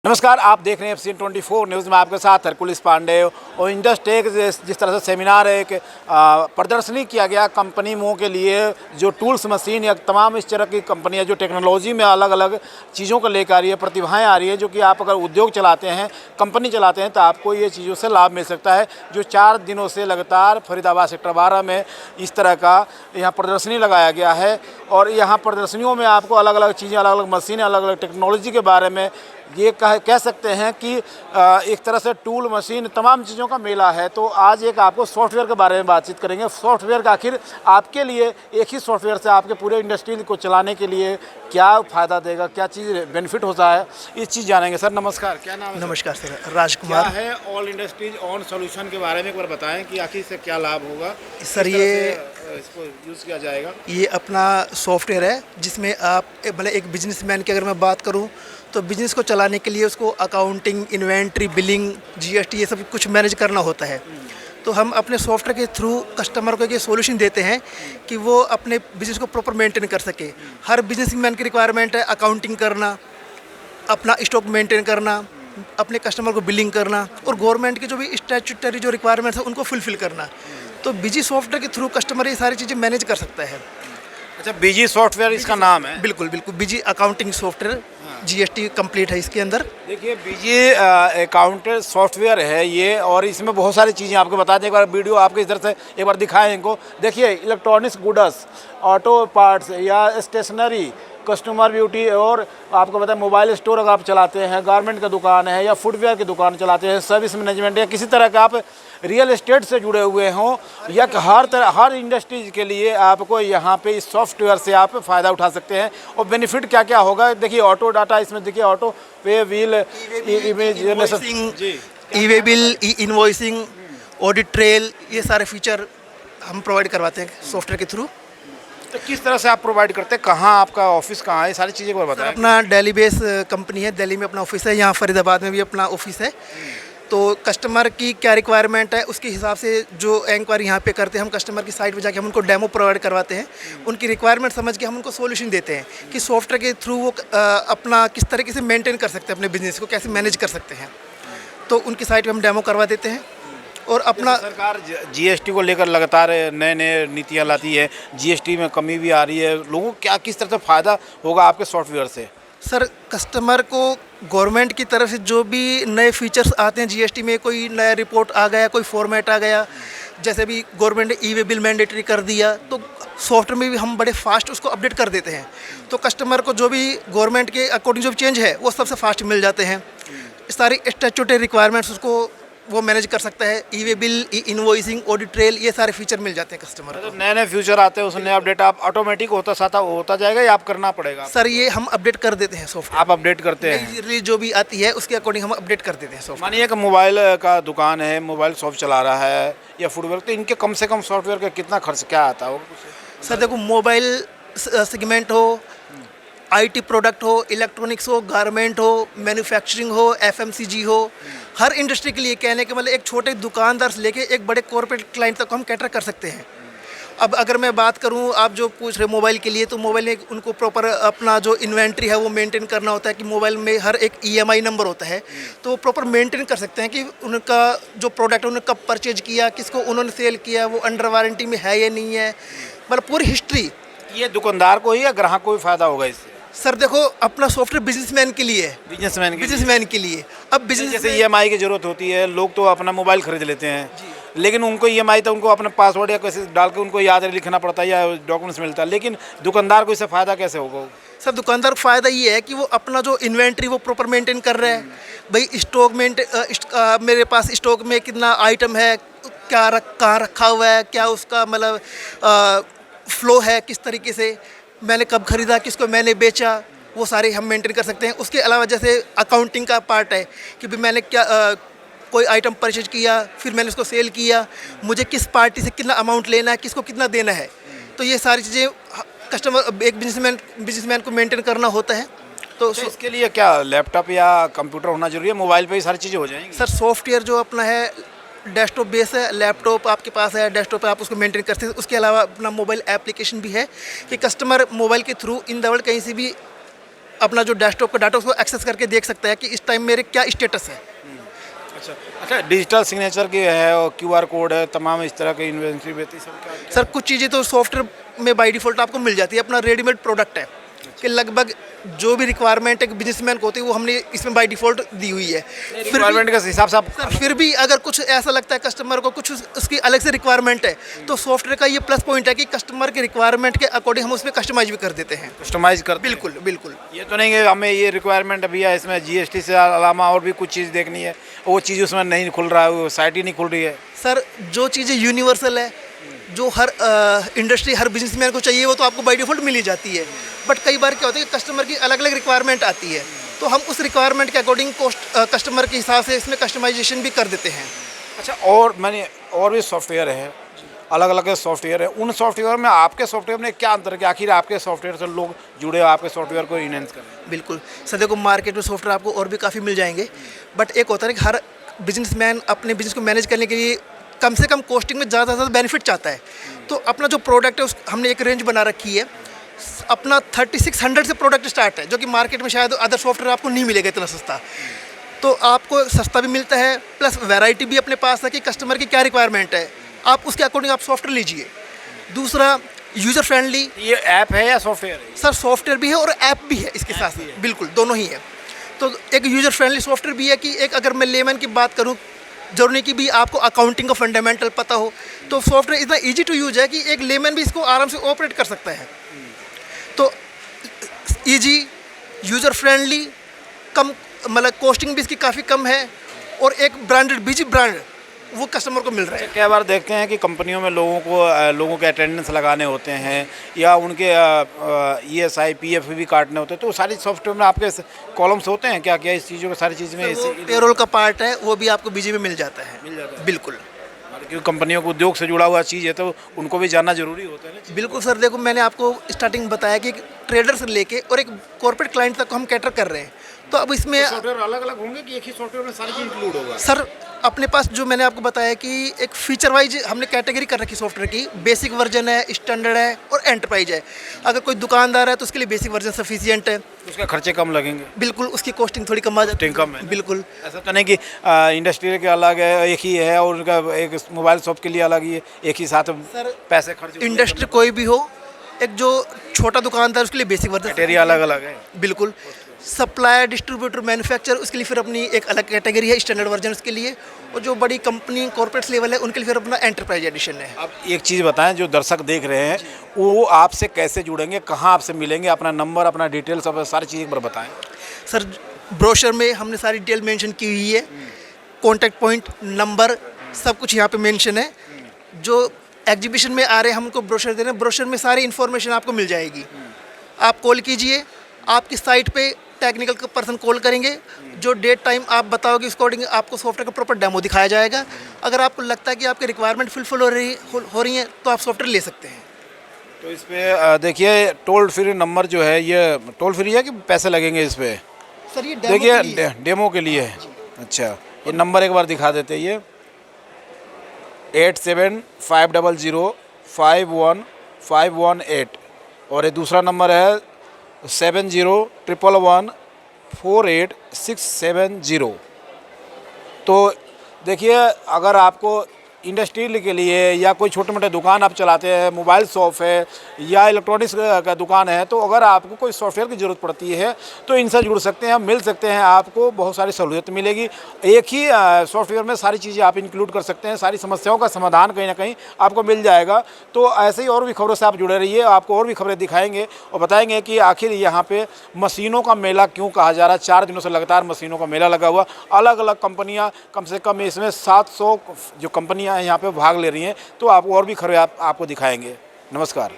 नमस्कार, आप देख रहे हैं FC24 न्यूज़ में आपके साथ हरकुलिस पांडे। और इंडस्टेक जिस तरह से सेमिनार एक प्रदर्शनी किया गया कंपनी मों के लिए, जो टूल्स मशीन या तमाम इस तरह की कंपनियां जो टेक्नोलॉजी में अलग अलग चीज़ों को लेकर आ रही है, प्रतिभाएं आ रही है, जो कि आप अगर उद्योग चलाते हैं, कंपनी चलाते हैं, तो आपको ये चीज़ों से लाभ मिल सकता है। जो 4 दिनों से लगातार फरीदाबाद सेक्टर 12 में इस तरह का यहाँ प्रदर्शनी लगाया गया है। और यहाँ प्रदर्शनियों में आपको अलग अलग चीज़ें, अलग अलग मशीनें, अलग अलग टेक्नोलॉजी के बारे में ये कह सकते हैं कि एक तरह से टूल मशीन तमाम चीज़ों का मेला है। तो आज एक आपको सॉफ्टवेयर के बारे में बातचीत करेंगे। सॉफ्टवेयर का आखिर आपके लिए एक ही सॉफ्टवेयर से आपके पूरे इंडस्ट्री को चलाने के लिए क्या फ़ायदा देगा, क्या चीज़ बेनिफिट होता है, इस चीज़ जानेंगे। सर नमस्कार, क्या नाम है? नमस्कार सर, राजकुमार है। ऑल इंडस्ट्रीज ऑन सॉल्यूशन के बारे में एक बार बताएं कि आखिर से क्या लाभ होगा सर। ये इसको यूज़ किया जाएगा। ये अपना सॉफ्टवेयर है जिसमें आप भले एक बिजनेसमैन की अगर मैं बात करूं तो बिज़नेस को चलाने के लिए उसको अकाउंटिंग, इन्वेंट्री, बिलिंग, जीएसटी ये सब कुछ मैनेज करना होता है। तो हम अपने सॉफ्टवेयर के थ्रू कस्टमर को ये सॉल्यूशन देते हैं कि वो अपने बिज़नेस को प्रॉपर मेंटेन कर सके। हर बिजनेसमैन की रिक्वायरमेंट है अकाउंटिंग करना, अपना स्टॉक मेंटेन करना, अपने कस्टमर को बिलिंग करना और गवर्नमेंट की जो भी स्टैट्यूटरी जो रिक्वायरमेंट्स है उनको फुलफिल करना। तो बिजी सॉफ्टवेयर के थ्रू कस्टमर ये सारी चीज़ें मैनेज कर सकता है। अच्छा, बीजी सॉफ्टवेयर इसका नाम है? बिल्कुल बिल्कुल, बीजी अकाउंटिंग सॉफ्टवेयर, जीएसटी कंप्लीट है इसके अंदर। देखिए, बीजी अकाउंटेंट सॉफ्टवेयर है ये, और इसमें बहुत सारी चीज़ें आपको बता दें। एक बार वीडियो आपके इधर से एक बार दिखाएं इनको। देखिए, इलेक्ट्रॉनिक्स गुड्स, ऑटो पार्ट्स या स्टेशनरी, कस्टमर ब्यूटी, और आपको पता है मोबाइल स्टोर अगर आप चलाते हैं, गारमेंट का दुकान है या फुटवेयर की दुकान चलाते हैं, सर्विस मैनेजमेंट या किसी तरह का आप रियल एस्टेट से जुड़े हुए हों, या हर इंडस्ट्रीज के लिए आपको यहाँ पे इस सॉफ्टवेयर से आप फ़ायदा उठा सकते हैं। और बेनिफिट क्या क्या होगा, देखिए ऑटो डाटा इसमें, देखिए ऑटो पे व्हील, इमेज, ई वे बिल, ई इनवॉइसिंग, ऑडिट ट्रेल, ये सारे फीचर हम प्रोवाइड करवाते हैं सॉफ्टवेयर के थ्रू। तो किस तरह से आप प्रोवाइड करते हैं, कहाँ आपका ऑफिस कहाँ है, सारी चीज़ें को बताएं। अपना दिल्ली बेस कंपनी है, दिल्ली में अपना ऑफिस है, यहाँ फरीदाबाद में भी अपना ऑफिस है। तो कस्टमर की क्या रिक्वायरमेंट है उसके हिसाब से जो इंक्वायरी यहाँ पे करते हैं, हम कस्टमर की साइट पे जाके हम उनको डेमो प्रोवाइड करवाते हैं। उनकी रिक्वायरमेंट समझ के हम उनको सॉल्यूशन देते हैं कि सॉफ्टवेयर के थ्रू वो अपना किस तरीके से मेंटेन कर सकते हैं, अपने बिजनेस को कैसे मैनेज कर सकते हैं। तो उनकी साइट पे हम डेमो करवा देते हैं। और अपना सरकार जीएसटी को लेकर लगातार नए नए नीतियाँ लाती है, जीएसटी में कमी भी आ रही है, लोगों को क्या किस तरह से फ़ायदा होगा आपके सॉफ्टवेयर से? सर, कस्टमर को गवर्नमेंट की तरफ से जो भी नए फीचर्स आते हैं, जीएसटी में कोई नया रिपोर्ट आ गया, कोई फॉर्मेट आ गया, जैसे भी गवर्नमेंट ने ई वे बिल मैंडेटरी कर दिया, तो सॉफ्टवेयर में भी हम बड़े फास्ट उसको अपडेट कर देते हैं। तो कस्टमर को जो भी गवर्नमेंट के अकॉर्डिंग जो भी चेंज है वो सबसे फास्ट मिल जाते हैं। सारी स्टैट्यूटरी रिक्वायरमेंट्स उसको वो मैनेज कर सकता है। ई वे बिल, ई इनवॉइसिंग, ऑडिट ट्रेल, ये सारे फीचर मिल जाते हैं कस्टमर को। नए नए फ्यूचर आते हैं, उसमें अपडेट आप ऑटोमेटिक होता जाएगा या आप करना पड़ेगा? सर, ये हम अपडेट कर देते हैं सॉफ्टवेयर। आप अपडेट करते हैं? रिलीज जो भी आती है उसके अकॉर्डिंग हम अपडेट कर देते हैं सॉफ्टवेयर। मानिए कि मोबाइल का दुकान है, मोबाइल शॉप चला रहा है या फुटवेयर, तो इनके कम से कम सॉफ्टवेयर का कितना खर्च क्या आता है? सर देखो, मोबाइल सेगमेंट हो, आईटी प्रोडक्ट हो, इलेक्ट्रॉनिक्स हो, गारमेंट हो, मैन्युफैक्चरिंग हो, एफएमसीजी हो, हर इंडस्ट्री के लिए कहने के मतलब एक छोटे दुकानदार से लेके एक बड़े कॉर्पोरेट क्लाइंट तक हम कैटर कर सकते हैं। अब अगर मैं बात करूं, आप जो पूछ रहे मोबाइल के लिए, तो मोबाइल में उनको प्रॉपर अपना जो इन्वेंट्री है वो मेंटेन करना होता है कि मोबाइल में हर एक ईएमआई नंबर होता है, तो वो प्रॉपर मेंटेन कर सकते हैं कि उनका जो प्रोडक्ट उन्होंने कब परचेज किया, किसको उन्होंने सेल किया, वो अंडर वारंटी में है या नहीं है, मतलब पूरी हिस्ट्री। ये दुकानदार को ही या ग्राहक को भी फायदा होगा इससे? सर देखो, अपना सॉफ्टवेयर बिजनेसमैन के लिए है, बिजनेसमैन के लिए। अब बिजनेस जैसे ईएमआई की जरूरत होती है, लोग तो अपना मोबाइल खरीद लेते हैं, लेकिन उनको ईएमआई तो उनको अपना पासवर्ड या कैसे डाल के उनको याद लिखना पड़ता है या डॉक्यूमेंट्स मिलता है, लेकिन दुकानदार को इससे फ़ायदा कैसे होगा? सर, दुकानदार को फ़ायदा ये है कि वो अपना जो इन्वेंट्री वो प्रॉपर मेंटेन कर रहा है। भाई स्टॉक मेरे पास स्टॉक में कितना आइटम है, क्या कहाँ रखा हुआ है, क्या उसका मतलब फ्लो है, किस तरीके से मैंने कब खरीदा, किसको मैंने बेचा, वो सारे हम मेंटेन कर सकते हैं। उसके अलावा जैसे अकाउंटिंग का पार्ट है कि भाई मैंने क्या कोई आइटम परचेज किया, फिर मैंने उसको सेल किया, मुझे किस पार्टी से कितना अमाउंट लेना है, किसको कितना देना है, तो ये सारी चीज़ें कस्टमर एक बिजनेसमैन को मेंटेन करना होता है। तो इसके लिए क्या लैपटॉप या कंप्यूटर होना जरूरी है? मोबाइल पे ही सारी चीज़ें हो जाएंगी? सर, सॉफ्टवेयर जो अपना है डेस्कटॉप बेस है, लैपटॉप आपके पास है, डेस्कटॉप पे आप उसको मेंटेन कर सकते हैं। उसके अलावा अपना मोबाइल एप्लीकेशन भी है कि कस्टमर मोबाइल के थ्रू इन द वर्ल्ड कहीं से भी अपना जो डेस्कटॉप का डाटा उसको एक्सेस करके देख सकता है कि इस टाइम मेरे क्या स्टेटस है। अच्छा अच्छा, डिजिटल सिग्नेचर की है और क्यूआर कोड है, तमाम इस तरह की इन्वेंट्री बेहती सब क्या सर कुछ चीज़ें तो सॉफ्टवेयर में बाय डिफ़ॉल्ट आपको मिल जाती है, अपना रेडीमेड प्रोडक्ट है कि लगभग जो भी रिक्वायरमेंट एक बिजनेसमैन को होती है वो हमने इसमें बाय डिफ़ॉल्ट दी हुई है। रिक्वायरमेंट के हिसाब से आप सर फिर भी अगर कुछ ऐसा लगता है कस्टमर को कुछ उसकी अलग से रिक्वायरमेंट है तो सॉफ्टवेयर का ये प्लस पॉइंट है कि कस्टमर के रिक्वायरमेंट के अकॉर्डिंग हम उसमें कस्टमाइज भी कर देते हैं। कस्टमाइज कर बिल्कुल बिल्कुल। ये तो नहीं कि हमें ये रिक्वायरमेंट अभी है, इसमें जीएसटी से अलावा और भी कुछ चीज़ देखनी है, वो चीज़ उसमें नहीं खुल रहा है, वो साइट ही नहीं खुल रही है। सर जो चीज़ें यूनिवर्सल है, जो हर इंडस्ट्री हर बिजनेसमैन को चाहिए वो तो आपको बाय डिफ़ॉल्ट मिल ही जाती है। बट कई बार क्या होता है कि कस्टमर की अलग अलग रिक्वायरमेंट आती है तो हम उस रिक्वायरमेंट के अकॉर्डिंग कस्टमर के हिसाब से इसमें कस्टमाइजेशन भी कर देते हैं। अच्छा, और मैंने और भी सॉफ्टवेयर है, अलग अलग सॉफ्टवेयर है, उन सॉफ्टवेयर में आपके सॉफ्टवेयर में क्या अंतर है कि आखिर आपके सॉफ्टवेयर से लोग जुड़े आपके सॉफ्टवेयर को इनहेंस करें? बिल्कुल सर, देखो मार्केट में सॉफ्टवेयर आपको और भी काफ़ी मिल जाएंगे, बट एक होता है कि हर बिजनेसमैन अपने बिजनेस को मैनेज करने के लिए कम से कम कॉस्टिंग में ज़्यादा से ज़्यादा बेनिफिट चाहता है। तो अपना जो प्रोडक्ट है उस हमने एक रेंज बना रखी है, अपना 3600 से प्रोडक्ट स्टार्ट है, जो कि मार्केट में शायद अदर सॉफ्टवेयर आपको नहीं मिलेगा इतना सस्ता। तो आपको सस्ता भी मिलता है प्लस वैरायटी भी अपने पास है कि कस्टमर की क्या रिक्वायरमेंट है, आप उसके अकॉर्डिंग आप सॉफ्टवेयर लीजिए। दूसरा यूज़र फ्रेंडली। ये ऐप है या सॉफ्टवेयर है? सर सॉफ्टवेयर भी है और ऐप भी है इसके साथ, बिल्कुल दोनों ही है। तो एक यूज़र फ्रेंडली सॉफ्टवेयर भी है कि एक अगर मैं लेमन की बात करूँ, जरूरी नहीं कि भी आपको अकाउंटिंग का फंडामेंटल पता हो, तो सॉफ्टवेयर इतना इजी टू यूज है कि एक लेमन भी इसको आराम से ऑपरेट कर सकता है। तो इजी, यूज़र फ्रेंडली, कम मतलब कॉस्टिंग भी इसकी काफ़ी कम है और एक ब्रांडेड बीजी ब्रांड वो कस्टमर को मिल रहा है। कई बार देखते हैं कि कंपनियों में लोगों के अटेंडेंस लगाने होते हैं या उनके ESI PF भी काटने होते हैं, तो सारी सॉफ्टवेयर में आपके कॉलम्स होते हैं क्या क्या इस चीज़ों के सारी चीज़ में? पेरोल का पार्ट है वो भी आपको बीजी में मिल जाता है। बिल्कुल, क्योंकि कंपनियों को उद्योग से जुड़ा हुआ चीज़ है तो उनको भी जानना जरूरी होता है ना। बिल्कुल सर, देखो मैंने आपको स्टार्टिंग में बताया कि ट्रेडर से लेके और एक कॉर्पोरेट क्लाइंट तक हम कैटर कर रहे हैं, तो अब इसमें सॉफ्टवेयर अलग अलग होंगे कि एक ही सॉफ्टवेयर में सारी चीज़ इंक्लूड होगा? सर अपने पास जो मैंने आपको बताया कि एक फीचर वाइज हमने कैटेगरी कर रखी सॉफ्टवेयर की, बेसिक वर्जन है, स्टैंडर्ड है और एंटरप्राइज है। अगर कोई दुकानदार है तो उसके लिए बेसिक वर्जन सफिशिएंट है, उसके खर्चे कम लगेंगे। बिल्कुल उसकी कॉस्टिंग थोड़ी कम आ जाती है। कम है बिल्कुल, ऐसा तो नहीं कि इंडस्ट्री के अलग है एक ही है और उनका एक मोबाइल शॉप के लिए अलग ही है, एक ही साथ सर पैसे खर्च। इंडस्ट्री कोई भी हो, एक जो छोटा दुकानदार उसके लिए बेसिक वर्जन क्राइटेरिया अलग अलग है। बिल्कुल, सप्लायर, डिस्ट्रीब्यूटर, मैन्युफैक्चर उसके लिए फिर अपनी एक अलग कैटेगरी है स्टैंडर्ड वर्जन उसके लिए, और जो बड़ी कंपनी कॉर्पोरेट लेवल है उनके लिए फिर अपना एंटरप्राइज एडिशन है। अब एक चीज़ बताएं, जो दर्शक देख रहे हैं वो आपसे कैसे जुड़ेंगे, कहाँ आपसे मिलेंगे, अपना नंबर, अपना डिटेल्स, सब सारी चीज़ एक बार बताएं। सर ब्रोशर में हमने सारी डिटेल मेंशन की हुई है, कॉन्टैक्ट पॉइंट, नंबर, सब कुछ यहाँ पे मेंशन है। जो एग्जीबिशन में आ रहे हैं हम उनको ब्रोशर दे रहे हैं, ब्रोशर में सारी इन्फॉर्मेशन आपको मिल जाएगी। आप कॉल कीजिए, आपकी साइट पे टेक्निकल पर्सन कॉल करेंगे, जो डेट टाइम आप बताओगे उस अकॉर्डिंग आपको सॉफ्टवेयर का प्रॉपर डेमो दिखाया जाएगा। अगर आपको लगता है कि आपकी रिक्वायरमेंट फुलफिल हो रही हैं तो आप सॉफ्टवेयर ले सकते हैं। तो इस पर देखिए टोल फ्री नंबर जो है, ये टोल फ्री है कि पैसे लगेंगे इस पर? सर ये देखिए डेमो के लिए है। अच्छा, ये नंबर एक बार दिखा देते हैं, ये 8750051518 और ये दूसरा नंबर है 7011148670। तो देखिए, अगर आपको इंडस्ट्री के लिए या कोई छोटे मोटे दुकान आप चलाते हैं, मोबाइल शॉप है या इलेक्ट्रॉनिक्स का दुकान है, तो अगर आपको कोई सॉफ्टवेयर की ज़रूरत पड़ती है तो इनसे जुड़ सकते हैं, मिल सकते हैं, आपको बहुत सारी सहूलियत मिलेगी। एक ही सॉफ्टवेयर में सारी चीज़ें आप इंक्लूड कर सकते हैं, सारी समस्याओं का समाधान कहीं ना कहीं आपको मिल जाएगा। तो ऐसे ही और भी खबरों से आप जुड़े रहिए, आपको और भी खबरें दिखाएंगे और बताएंगे कि आखिर यहाँ पे मशीनों का मेला क्यों कहा जा रहा है। 4 दिनों से लगातार मशीनों का मेला लगा हुआ, अलग अलग कंपनियाँ, कम से कम इसमें 700 जो कंपनियाँ यहाँ पे भाग ले रही हैं, तो आप और भी खबरें आपको दिखाएंगे। नमस्कार।